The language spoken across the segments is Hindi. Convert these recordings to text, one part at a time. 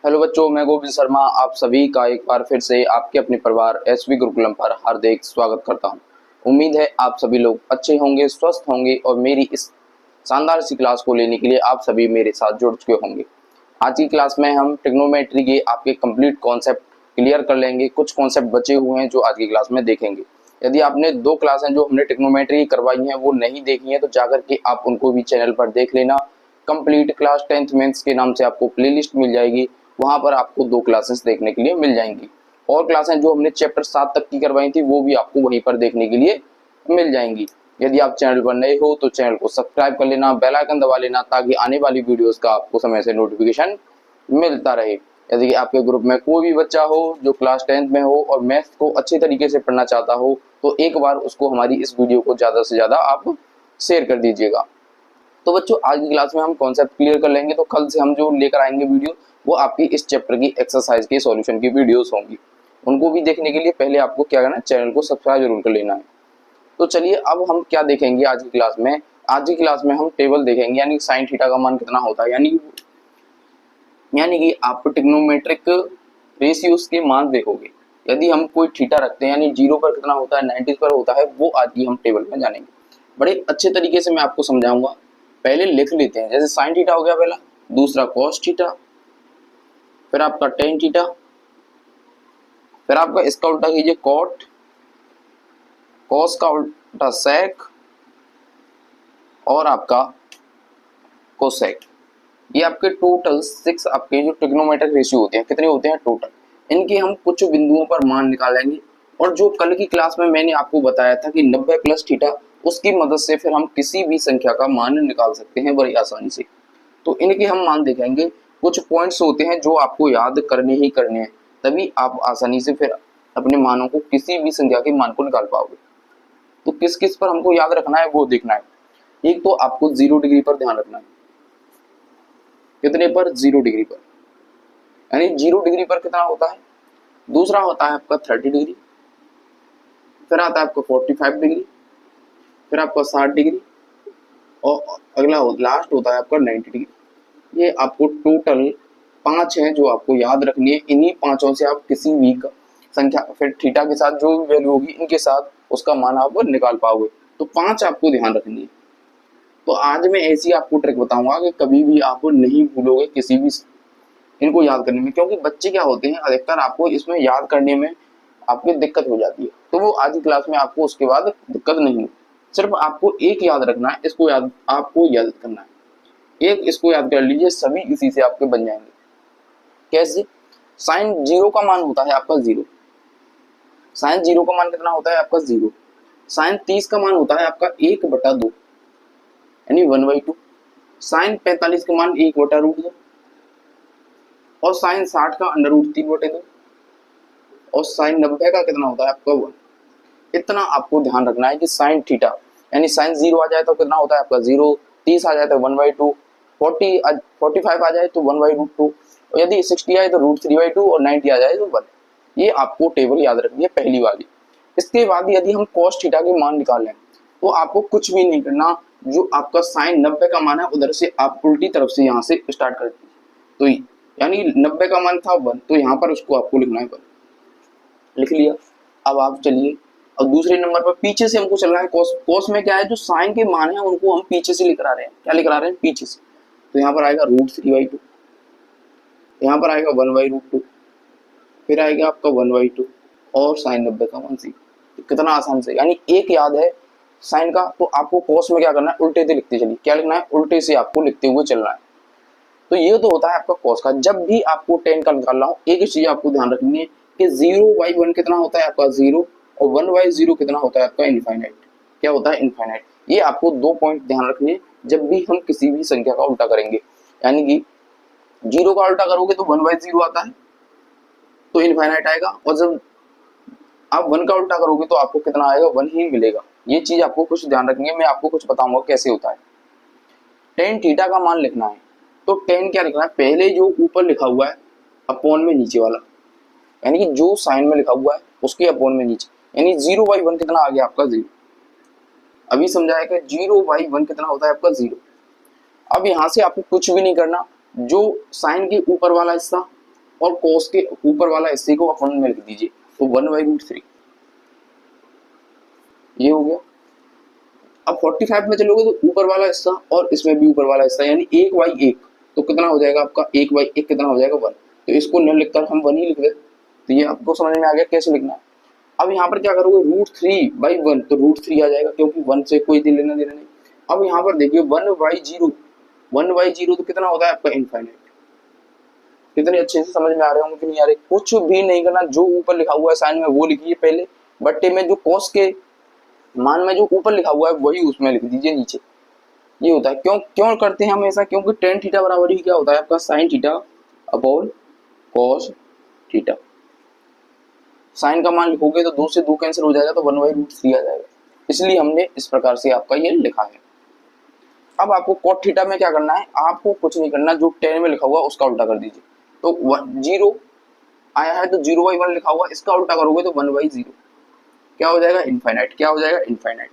हेलो बच्चों, मैं गोविंद शर्मा आप सभी का एक बार फिर से आपके अपने परिवार एसवी गुरुकुलम पर हार्दिक स्वागत करता हूं। उम्मीद है आप सभी लोग अच्छे होंगे, स्वस्थ होंगे और मेरी इस शानदार सी क्लास को लेने के लिए आप सभी मेरे साथ जुड़ चुके होंगे। आज की क्लास में हम ट्रिग्नोमेट्री के आपके कंप्लीट कॉन्सेप्ट क्लियर कर लेंगे। कुछ कॉन्सेप्ट बचे हुए हैं जो आज की क्लास में देखेंगे। यदि आपने 2 क्लासें जो हमने ट्रिग्नोमेट्री करवाई हैं वो नहीं देखी हैं तो जाकर के आप उनको भी चैनल पर देख लेना। कंप्लीट क्लास 10th मेंस के नाम से आपको प्लेलिस्ट मिल जाएगी, वहां पर आपको 2 क्लासेस देखने के लिए मिल जाएंगी। और क्लासें जो हमने चैप्टर 7 तक की करवाई थी वो भी आपको वहीं पर देखने के लिए मिल जाएंगी। यदि आप चैनल पर नए हो तो चैनल को सब्सक्राइब कर लेना, बेल आइकन दबा लेना ताकि आने वाली वीडियोस का आपको समय से नोटिफिकेशन मिलता रहे। यदि आपके ग्रुप में कोई भी बच्चा हो जो क्लास 10th में हो और मैथ्स को अच्छे तरीके से पढ़ना चाहता हो तो एक बार उसको हमारी इस वीडियो को ज़्यादा से ज़्यादा आप शेयर कर दीजिएगा। तो बच्चों, आज की क्लास में हम कॉन्सेप्ट क्लियर कर लेंगे। तो कल से हम जो लेकर आएंगे वीडियो वो आपकी इस चैप्टर की एक्सरसाइज के सॉल्यूशन की वीडियोस होंगी। उनको भी देखने के लिए पहले आपको क्या करना है, चैनल को सब्सक्राइब जरूर कर लेना है। तो चलिए अब हम क्या देखेंगे आज की क्लास में। आज की क्लास में हम टेबल देखेंगे, यानी साइन थीटा का मान कितना होता है, यानी कि आप ट्रिग्नोमेट्रिक रेशियोज के मान देखोगे। यदि हम कोई थीटा रखते हैं यानी 0 पर कितना होता है, 90 पर होता है, वो आज की हम टेबल में जानेंगे। बड़े अच्छे तरीके से मैं आपको समझाऊंगा। पहले लिख लेते हैं, जैसे साइन थीटा हो गया पहला, दूसरा कॉस थीटा, फिर आपका टेन थीटा, फिर आपका इसका उल्टा कीजिए कॉट, कॉस का उल्टा सेक और आपका कोसेक। ये आपके टोटल 6 आपके जो ट्रिग्नोमेट्रिक रेशियो होते हैं, कितने होते हैं टोटल, इनके हम कुछ बिंदुओं पर मान निकालेंगे। और जो कल की क्लास में मैंने आपको बताया था कि 90 प्लस थीटा, उसकी मदद से फिर हम किसी भी संख्या का मान निकाल सकते हैं बड़ी आसानी से। तो इनके हम मान देखेंगे। कुछ पॉइंट्स होते हैं जो आपको याद करने ही करने हैं, तभी आप आसानी से फिर अपने मानों को, किसी भी संख्या के मान को निकाल पाओगे। तो किस किस पर हमको याद रखना है वो देखना है। एक तो आपको 0 डिग्री पर ध्यान रखना है। कितने पर? 0 डिग्री पर, यानी 0 डिग्री पर कितना होता है। दूसरा होता है आपका 30 डिग्री, फिर आता है आपका 45 डिग्री, फिर आपका 60 डिग्री और अगला लास्ट होता है आपका 90 डिग्री। ये आपको टोटल 5 हैं जो आपको याद रखनी है। इन्हीं 5 से आप किसी भी संख्या, फिर थीटा के साथ जो भी वैल्यू होगी इनके साथ उसका मान आप निकाल पाओगे। तो 5 आपको ध्यान रखनी है। तो आज मैं ऐसी आपको ट्रिक बताऊंगा कि कभी भी आप नहीं भूलोगे किसी भी इनको याद करने में, क्योंकि बच्चे क्या होते हैं अधिकतर आपको इसमें याद करने में आपको दिक्कत हो जाती है। तो वो आज की क्लास में आपको उसके बाद दिक्कत नहीं हो, सिर्फ आपको एक याद रखना है, इसको याद आपको याद करना है। एक इसको याद कर लीजिए, सभी इसी से आपके बन जाएंगे। कैसे? साइन 0 का मान होता है आपका 0। साइन 0 का मान कितना होता है आपका 0। साइन 30 का मान होता है आपका 1/2 यानी 1/2। साइन 45 का मान 1/√2 और साइन 60 का √3/2 और साइन 90 का कितना होता है आपका 1। इतना आपको ध्यान रखना है कि साइन थीटा यानी साइन 0 आ जाए तो कितना होता है आपका 0, 30 आ जाए तो 1/2, 45 आ जाए तो 1/√2 और यदि 60 आए तो √3/2 और 90 आ जाए तो 1। ये आपको टेबल याद रखनी है पहली वाली। इसके बाद यदि हम कॉस थीटा के मान निकालें तो आपको कुछ भी नहीं करना। जो आपका साइन 90 का मान है उधर से आप उल्टी तरफ से यहाँ से स्टार्ट कर दीजिए। तो यानी 90 का मान था 1, तो यहाँ पर उसको आपको लिखना है 1। लिख लिया। अब आप चलिए और दूसरे नंबर पर पीछे से हमको चलना है कॉस। कॉस में क्या है, जो साइन के मान है उनको हम पीछे से लिख रहे हैं। क्या लिख रहे हैं? पीछे से। तो यहाँ पर आएगा √3/2, यहाँ पर आएगा 1/√2, फिर आएगा आपका 1/2 और साइन 90 का मान 0। तो कितना आसान से, यानी एक याद है साइन का, तो आपको कॉस में क्या करना है, उल्टे से लिखते चलिए। क्या लिखना है? उल्टे से आपको लिखते हुए चलना है। तो ये तो होता है आपका कॉस का। जब भी आपको टेन का निकालना हो, एक चीज आपको ध्यान रखनी है कि 0/1 कितना होता है आपका 0 और 1/0 कितना होता है आपका इनफाइनाइट। क्या होता है? इनफाइनाइट। ये आपको 2 पॉइंट ध्यान रखने हैं जब भी हम किसी भी संख्या का उल्टा करेंगे। यानी कि 0 का उल्टा करोगे तो 1/0 आता है तो इनफाइनाइट आएगा, और जब आप 1 का उल्टा करोगे तो आपको कितना आएगा? 1 ही मिलेगा। ये चीज आपको कुछ ध्यान रखनी है। मैं आपको कुछ बताऊंगा कैसे होता है। टेन थीटा का मान लिखना है तो टेन क्या लिखना है, पहले जो ऊपर लिखा हुआ है अपॉन में नीचे वाला, यानी कि जो साइन में लिखा हुआ है उसके अपॉन में नीचे, यानी 0/1 कितना आ गया आपका 0। अभी समझाया कि 0/1 कितना होता है आपका 0। अब यहाँ से आपको कुछ भी नहीं करना, जो साइन के ऊपर वाला हिस्सा और cos के ऊपर वाला हिस्से को अपन में लिख दीजिए, तो 1/√3 ये हो गया। अब 45 में चलोगे तो ऊपर वाला हिस्सा और इसमें भी ऊपर वाला हिस्सा यानी 1/1, तो कितना हो जाएगा आपका 1/1 कितना हो जाएगा 1, तो इसको न लिखकर हम 1 ही लिख दे। तो ये आपको समझ में आ गया कैसे लिखना है। अब यहाँ पर क्या करोगे √3/1, तो √3 आ जाएगा क्योंकि 1 से कोई लेना देना नहीं। अब यहाँ पर देखिए 1/0, 1/0 तो कितना होता है आपका इनफाइनाइट। कितने अच्छे से समझ में आ रहे होंगे कि नहीं आ रहे। कुछ भी नहीं करना, जो ऊपर लिखा हुआ है साइन में वो लिखिए पहले, बट्टे में जो कॉस के मान में जो ऊपर लिखा हुआ है वही उसमें लिख दीजिए नीचे। ये होता है, क्यों क्यों करते हैं हम ऐसा, क्योंकि tan थीटा बराबर ही क्या होता है आपका sin theta upon cos theta. Sine का मान लिखोगे तो 2 से 2 कैंसिल हो जाएगा, तो 1/√3 आ जाएगा, इसलिए हमने इस प्रकार से आपका ये लिखा है। अब आपको cot थीटा में क्या करना है, आपको कुछ नहीं करना, जो tan में लिखा हुआ है उसका उल्टा कर दीजिए। तो 0 आया है तो 0/1 लिखा हुआ, इसका उल्टा करोगे तो 1/0 क्या हो जाएगा इनफाइनाइट, क्या हो जाएगा इनफाइनाइट।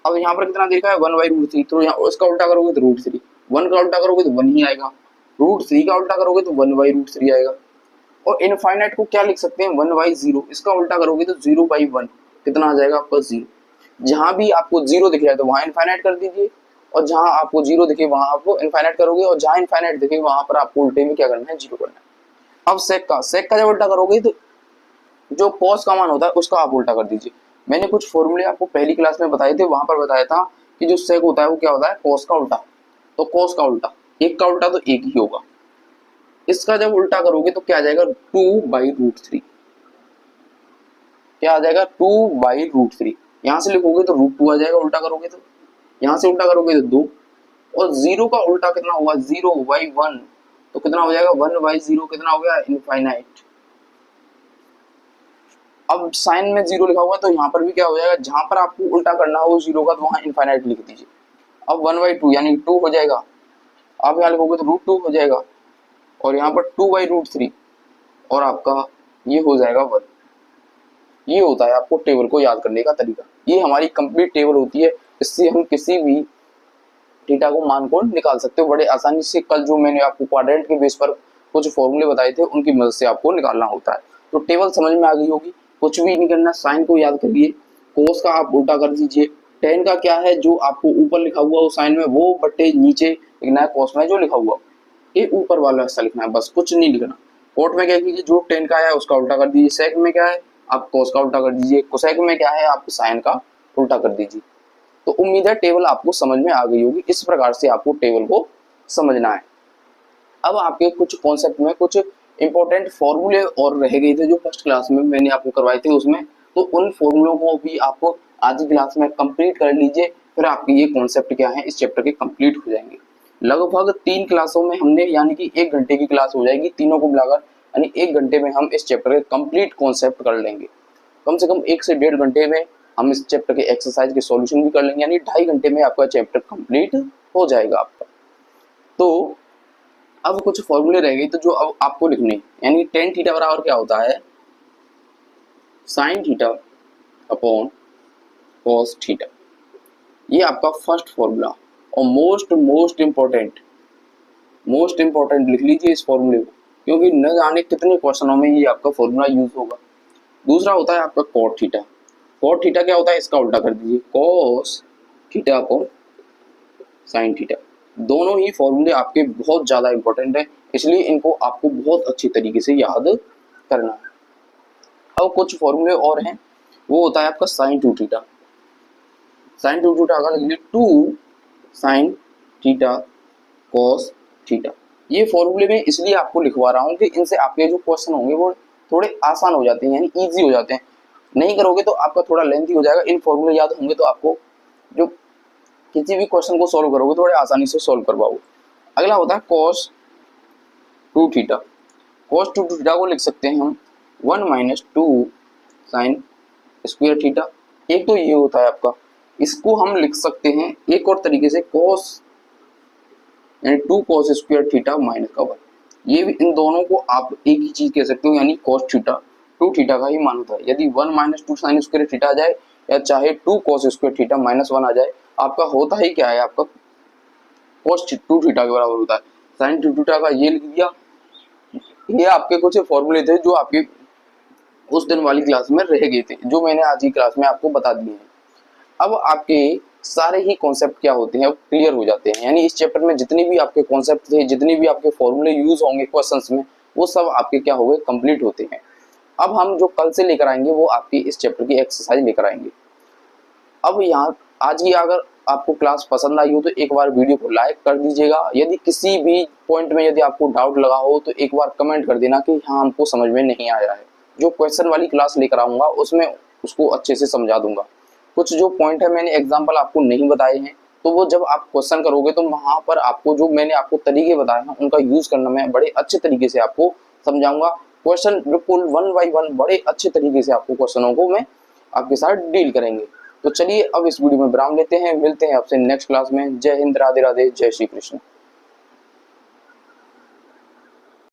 अब यहाँ पर कितना देखा है 1/√3, तो यहाँ इसका उल्टा करोगे तो √3, 1 का उल्टा करोगे तो 1 ही आएगा, √3 का उल्टा करोगे तो 1/√3 आएगा। और इनफाइनाइट को क्या लिख सकते हैं 1/0, इसका उल्टा करोगे तो 0/1 कितना आ जाएगा आपका 0। जहां भी आपको 0 दिख रहा है तो वहां इनफाइनाइट कर दीजिए, और जहां आपको 0 दिखे वहां आपको इनफाइनाइट करोगे, और जहां इनफाइनाइट दिखे वहां पर आपको उल्टे में क्या करना है 0 करना है। अब सेक का जब उल्टा करोगे तो जो कॉस का मान होता है उसका आप उल्टा कर दीजिए। मैंने कुछ फॉर्मूले आपको पहली क्लास में बताए थे, वहां पर बताया था कि जो सेक होता है वो क्या होता है कॉस का उल्टा, तो कॉस का उल्टा, एक का उल्टा तो एक ही होगा। इसका जब उल्टा करोगे तो क्या आ जाएगा 2/√3, क्या आ जाएगा 2/√3। यहां से लिखोगे तो √2 आ जाएगा उल्टा करोगे तो, यहां से उल्टा करोगे तो 2, और 0 का उल्टा कितना होगा 0/1, तो कितना हो जाएगा 1/0 कितना हो गया इनफाइनाइट। अब साइन में 0 लिखा हुआ है तो यहाँ पर भी क्या हो जाएगा, जहां पर आपको उल्टा करना हो 0 का तो वहां इनफाइनाइट लिख दीजिए। अब 1/2 यानी 2 हो जाएगा, आप यहाँ लिखोगे तो √2 हो जाएगा, और यहाँ पर 2/√3, और आपका ये हो जाएगा 1। ये होता है आपको टेबल को याद करने का तरीका। ये हमारी कंप्लीट टेबल होती है, इससे हम किसी भी थीटा को मान को निकाल सकते हो बड़े आसानी से। कल जो मैंने आपको क्वाड्रेंट के बेस पर कुछ फॉर्मूले बताए थे उनकी मदद से आपको निकालना होता है। तो टेबल समझ में आ गई होगी, कुछ भी नहीं करना, साइन को याद करिए, कोस का आप उल्टा कर दीजिए, टेन का क्या है जो आपको ऊपर लिखा हुआ हो साइन में वो बट्टे नीचे लिखना है, कोस में जो लिखा हुआ ये ऊपर वाला हिस्सा लिखना है, बस कुछ नहीं लिखना। कोट में क्या कीजिए, जो टेन का है उसका उल्टा कर दीजिए, सेक में क्या है आप कोस का उल्टा कर दीजिए, कोसेक में क्या है आप साइन का उल्टा कर दीजिए। तो उम्मीद है टेबल आपको समझ में आ गई होगी, इस प्रकार से आपको टेबल को समझना है। अब आपके कुछ कॉन्सेप्ट में कुछ इंपॉर्टेंट फॉर्मूले और रह गए थे जो फर्स्ट क्लास में मैंने आपको करवाए थे उसमें, तो उन फॉर्मूलों को भी आपको आज की क्लास में कंप्लीट कर लीजिए, फिर आपके ये कॉन्सेप्ट क्या है इस चैप्टर के कंप्लीट हो जाएंगे। लगभग 3 क्लासों में हमने यानी कि 1 घंटे की क्लास हो जाएगी तीनों को मिलाकर, यानी 1 घंटे में हम इस चैप्टर के कंप्लीट कॉन्सेप्ट कर लेंगे। कम से कम 1 से 1.5 घंटे में हम इस चैप्टर के एक्सरसाइज के सॉल्यूशन भी कर लेंगे, यानी 2.5 घंटे में आपका चैप्टर कंप्लीट हो जाएगा आपका। तो अब कुछ फॉर्मूले रह गए तो जो अब आपको लिखने, यानी tan थीटा बराबर क्या होता है sin theta upon cos theta. ये आपका फर्स्ट फॉर्मूला और मोस्ट इंपॉर्टेंट लिख लीजिए इस फॉर्मूले को, क्योंकि न जाने कितने क्वेश्चनों में ये आपका फॉर्मूला यूज होगा। दूसरा होता है आपका cot थीटा। cot थीटा क्या होता है इसका उल्टा कर दीजिए, cos theta upon sin theta. दोनों ही फॉर्मूले आपके बहुत ज्यादा इंपॉर्टेंट है, इसलिए इनको आपको बहुत अच्छी तरीके से याद करना है। अब कुछ फॉर्मूले और हैं, वो होता है आपका sin 2 थीटा। sin 2 थीटा का लिखिए 2 sin थीटा cos थीटा। ये फॉर्मूले में इसलिए आपको लिखवा रहा हूँ कि इनसे आपके जो क्वेश्चन होंगे वो थोड़े आसान हो जाते हैं, यानी ईजी हो जाते हैं। नहीं करोगे तो आपका थोड़ा लेंथी हो जाएगा। इन फॉर्मूले याद होंगे तो आपको जो किसी भी क्वेश्चन को सॉल्व करोगे थोड़े आसानी से सॉल्व कर पाओगे। अगला होता है cos 2 थीटा। cos 2 थीटा को लिख सकते हैं हम 1 - 2 sin स्क्वायर थीटा। एक तो ये होता है आपका, इसको हम लिख सकते हैं एक और तरीके से cos यानी 2 cos स्क्वायर थीटा माइनस का 1। ये भी इन दोनों को आप एक ही चीज कह सकते हो, यानी cos थीटा 2 थीटा का ही मान होता है। यदि 1 - 2 sin स्क्वायर थीटा आ जाए या चाहे 2 cos स्क्वायर थीटा -1 आ जाए, आपका होता ही क्या है आपका cos 2 थीटा के बराबर होता है। sin 2 थीटा का ये लिख दिया, ये आपके कुछ फॉर्मूले थे जो आपके उस दिन वाली क्लास में रह गए थे, जो मैंने आज की क्लास में आपको बता दिए हैं। अब आपके सारे ही कॉन्सेप्ट क्या होते हैं, अब क्लियर हो जाते हैं। यानी इस चैप्टर में जितनी भी आपके कॉन्सेप्ट थे, जितनी भी आपके फॉर्मूले यूज होंगे क्वेश्चंस में, वो सब आपके क्या हो गए, कंप्लीट होते हैं। अब हम जो कल से लेकर आएंगे वो आपकी इस चैप्टर की एक्सरसाइज लेकर आएंगे। अब यहाँ आज की अगर आपको क्लास पसंद आई हो तो एक बार वीडियो को लाइक कर दीजिएगा। यदि किसी भी पॉइंट में यदि आपको डाउट लगा हो तो एक बार कमेंट कर देना कि हाँ हमको समझ में नहीं आया है। जो क्वेश्चन वाली क्लास लेकर आऊँगा उसमें उसको अच्छे से समझा दूंगा। कुछ जो पॉइंट है मैंने एग्जाम्पल आपको नहीं बताए हैं, तो वो जब आप क्वेश्चन करोगे तो वहाँ पर आपको जो मैंने आपको तरीके बताए हैं उनका यूज करना मैं बड़े अच्छे तरीके से आपको समझाऊंगा। क्वेश्चन बिल्कुल 1 बाय 1 बड़े अच्छे तरीके से आपको क्वेश्चनों को मैं आपके साथ डील करेंगे। तो चलिए अब इस वीडियो में विराम लेते हैं, मिलते हैं आपसे नेक्स्ट क्लास में। जय हिंद, राधे राधे, जय श्री कृष्ण।